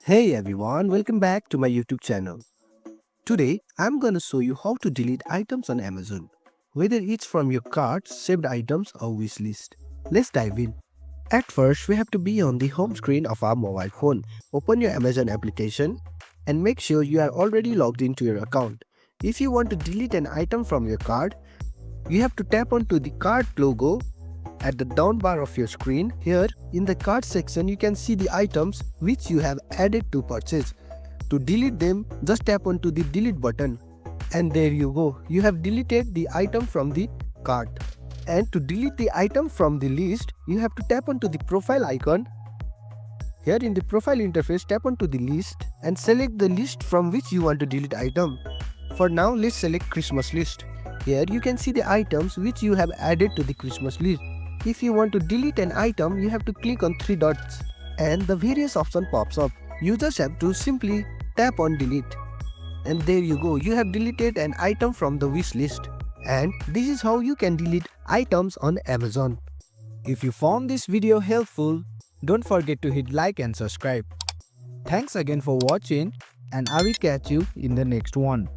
Hey everyone, welcome back to my YouTube channel. Today, I'm gonna show you how to delete items on Amazon, whether it's from your cart, saved items or wish list. Let's dive in. At first, we have to be on the home screen of our mobile phone. Open your Amazon application and make sure you are already logged into your account. If you want to delete an item from your cart, you have to tap onto the cart logo at the down bar of your screen. Here in the cart section you can see the items which you have added to purchase. To delete them, just tap onto the delete button and there you go, you have deleted the item from the cart. And to delete the item from the list, you have to tap onto the profile icon. Here in the profile interface, tap onto the list and select the list from which you want to delete item. For now, let's select Christmas list. Here you can see the items which you have added to the Christmas list. If you want to delete an item, you have to click on 3 dots and the various option pops up. You just have to simply tap on delete. And there you go, you have deleted an item from the wish list. And this is how you can delete items on Amazon. If you found this video helpful, don't forget to hit like and subscribe. Thanks again for watching and I will catch you in the next one.